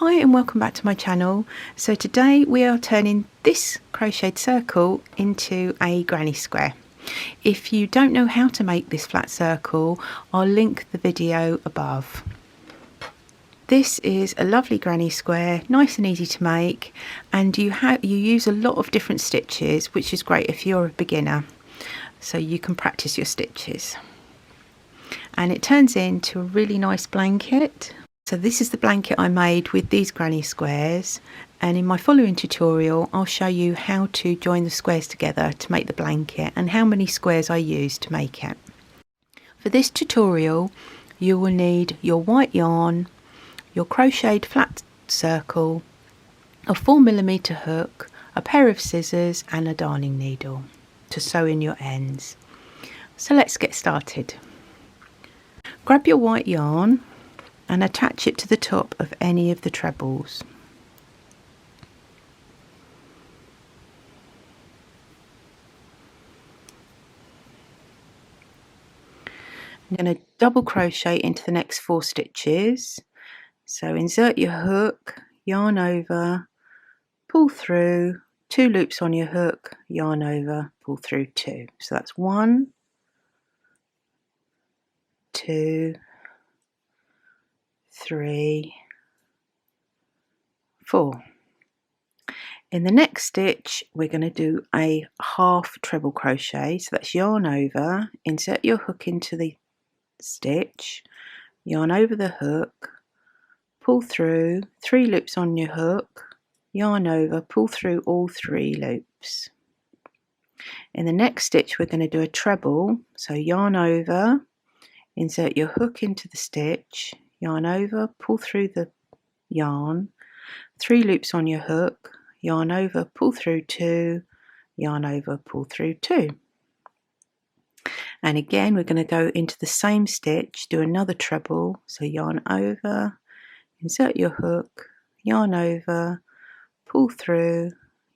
Hi and welcome back to my channel. So today we are turning this crocheted circle into a granny square. If you don't know how to make this flat circle, I'll link the video above. This is a lovely granny square, nice and easy to make, and you use a lot of different stitches, which is great if you're a beginner, so you can practice your stitches. And it turns into a really nice blanket. So this is the blanket I made with these granny squares, and in my following tutorial I'll show you how to join the squares together to make the blanket and how many squares I used to make it. For this tutorial you will need your white yarn, your crocheted flat circle, a 4mm hook, a pair of scissors and a darning needle to sew in your ends. So let's get started. Grab your white yarn and attach it to the top of any of the trebles. I'm going to double crochet into the next 4 stitches. So insert your hook, yarn over, pull through, 2 loops on your hook, yarn over, pull through 2. So that's 1, 2, 3, 4. In the next stitch we're going to do a half treble crochet, so that's yarn over, insert your hook into the stitch, yarn over the hook, pull through, 3 loops on your hook, yarn over, pull through all 3 loops. In the next stitch we're going to do a treble, so yarn over, insert your hook into the stitch, yarn over, pull through the yarn, 3 loops on your hook, yarn over, pull through 2, yarn over, pull through 2. And again we're going to go into the same stitch, do another treble, so yarn over, insert your hook, yarn over, pull through,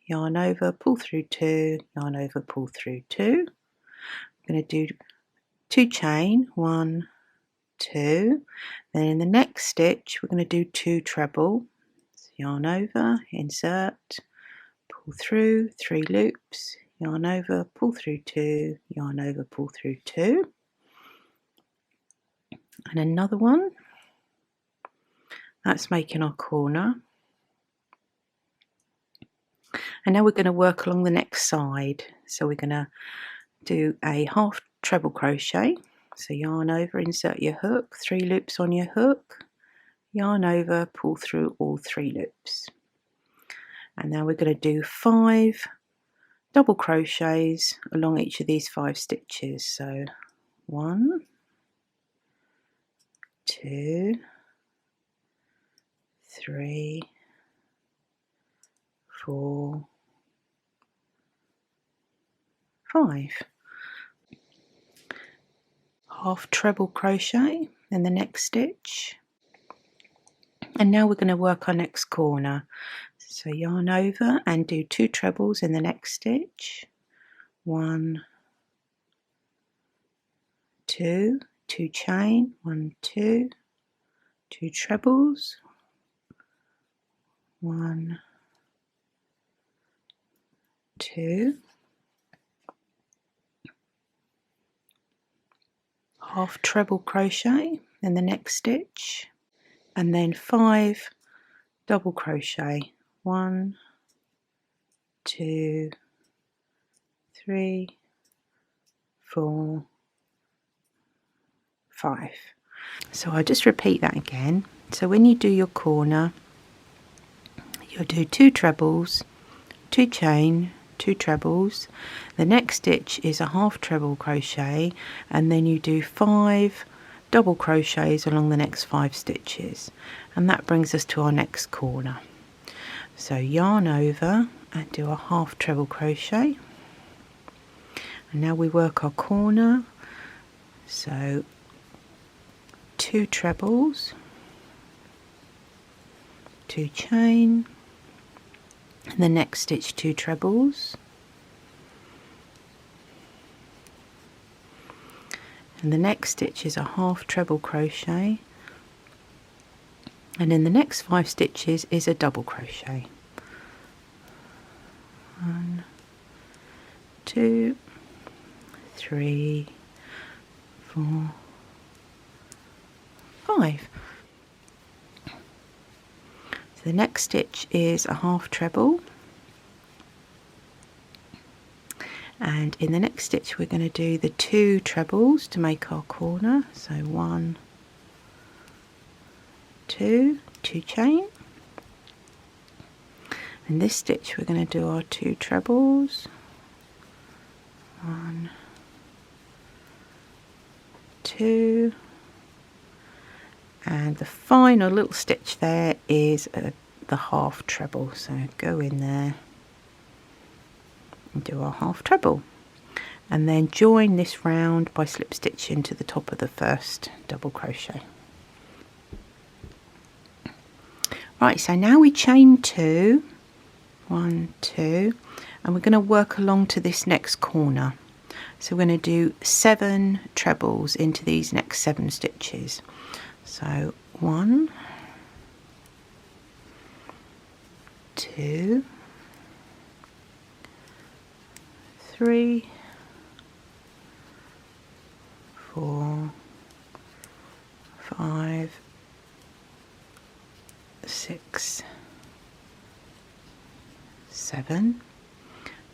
yarn over, pull through 2, yarn over, pull through 2. I'm going to do 2 chain, 1, 2. Then in the next stitch we're going to do 2 treble, so yarn over, insert, pull through, 3 loops, yarn over, pull through 2, yarn over, pull through 2, and another one. That's making our corner. And now we're going to work along the next side. So we're going to do a half treble crochet, so yarn over, insert your hook, 3 loops on your hook, yarn over, pull through all 3 loops. And now we're going to do 5 double crochets along each of these 5 stitches. So 1, 2, 3, 4, 5. Half treble crochet in the next stitch. And now we're going to work our next corner. So yarn over and do 2 trebles in the next stitch. 1, 2, 2 chain, 1, 2, 2 trebles, 1, 2, half treble crochet in the next stitch, and then 5 double crochet, 1, 2, 3, 4, 5. So I'll just repeat that again. So when you do your corner, you'll do 2 trebles, 2 chain, 2 trebles. The next stitch is a half treble crochet, and then you do 5 double crochets along the next 5 stitches, and that brings us to our next corner. So yarn over and do a half treble crochet, and now we work our corner. So 2 trebles, 2 chain, and the next stitch 2 trebles, and the next stitch is a half treble crochet, and in the next 5 stitches is a double crochet. 1, 2, 3, 4, 5. So the next stitch is a half treble, and in the next stitch we're going to do the 2 trebles to make our corner. So 1, 2, 2 chain. In this stitch we're going to do our 2 trebles, 1, 2, and the final little stitch there is the half treble, so go in there and do our half treble, and then join this round by slip stitching to the top of the first double crochet. Right, so now we chain 2, 1, 2, and we're going to work along to this next corner. So we're going to do 7 trebles into these next 7 stitches. So 1, 2, 3, 4, 5, 6, 7,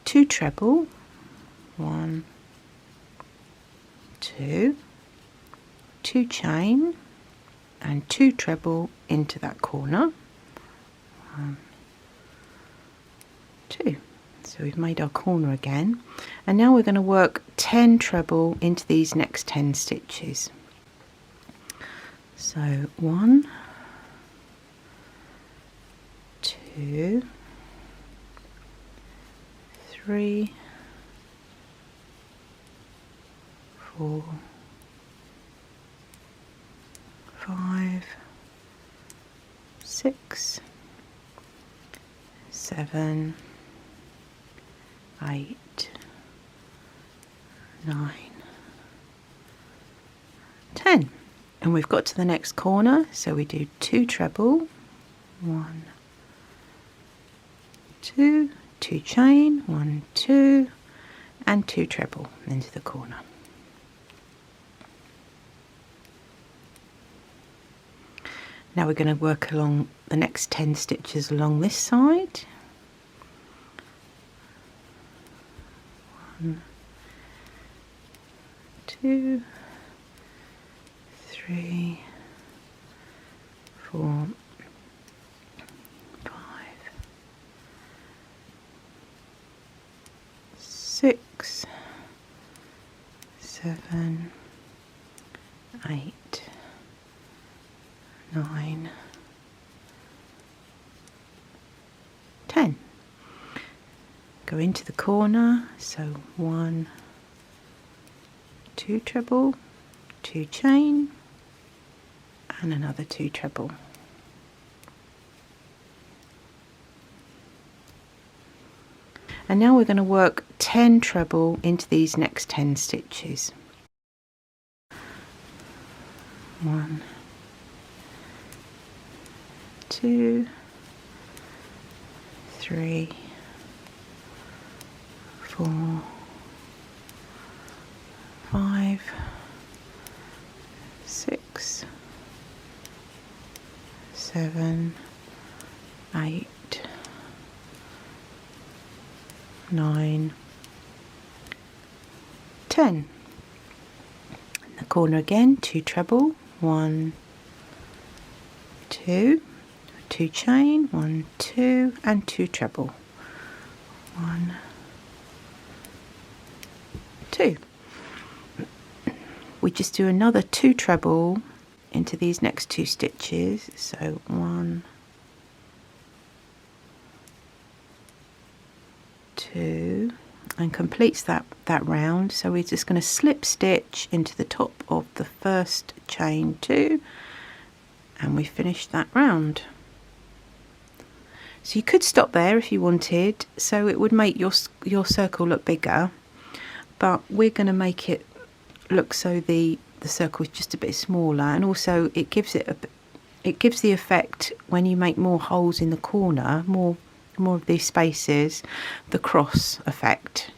2 treble, 1, 2, 2 chain, and 2 treble into that corner, 1, 2. So we've made our corner again, and now we're going to work 10 treble into these next 10 stitches. So 1, 2, 3, 4, 5, 6, 7, 8, 9, 10, and we've got to the next corner, so we do 2 treble, 1, 2, 2 chain, 1, 2, and 2 treble into the corner. Now we're going to work along the next 10 stitches along this side. 1, 2, 3, 4, 5, 6, 7, 8, 9, 10. Go into the corner, so 1, 2 treble, 2 chain, and another 2 treble. And now we're going to work 10 treble into these next 10 stitches. 1, 2, 3, 4, 5, 6, 7, 8, 9, 10. In the corner again, 2 treble, 1, 2, 2 chain, 1, 2, and 2 treble, 1, 2. We just do another 2 treble into these next 2 stitches, so 1, 2, and completes that round. So we're just going to slip stitch into the top of the first chain 2, and we finished that round. So you could stop there if you wanted, so it would make your circle look bigger, but we're going to make it look so the circle is just a bit smaller, and also it gives it it gives the effect when you make more holes in the corner, more of these spaces, the cross effect.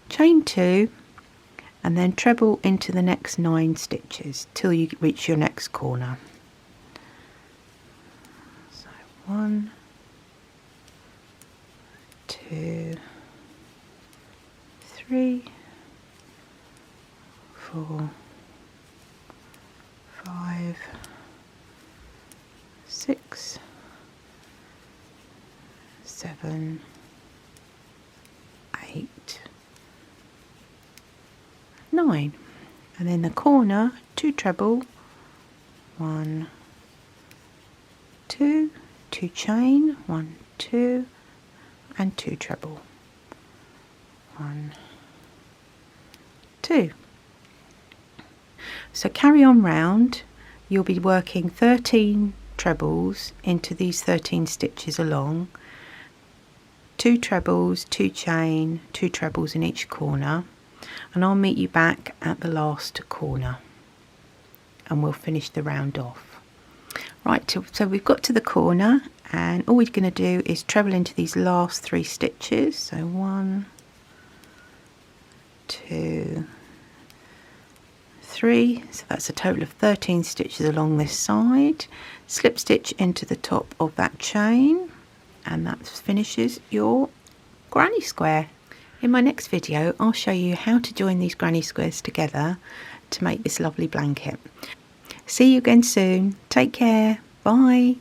Chain 2 and then treble into the next 9 stitches till you reach your next corner. So 1, 2, 3, 4, 5, 6, 7, 8, 9, and then the corner 2 treble, 1, 2, 2 chain, 1, 2, and 2 treble, 1, 2. So carry on round. You'll be working 13 trebles into these 13 stitches along, 2 trebles, 2 chain, 2 trebles in each corner, and I'll meet you back at the last corner and we'll finish the round off. Right, so we've got to the corner and all we're going to do is treble into these last 3 stitches. So 1, 2, 3, so that's a total of 13 stitches along this side. Slip stitch into the top of that chain and that finishes your granny square. In my next video I'll show you how to join these granny squares together to make this lovely blanket. See you again soon. Take care. Bye.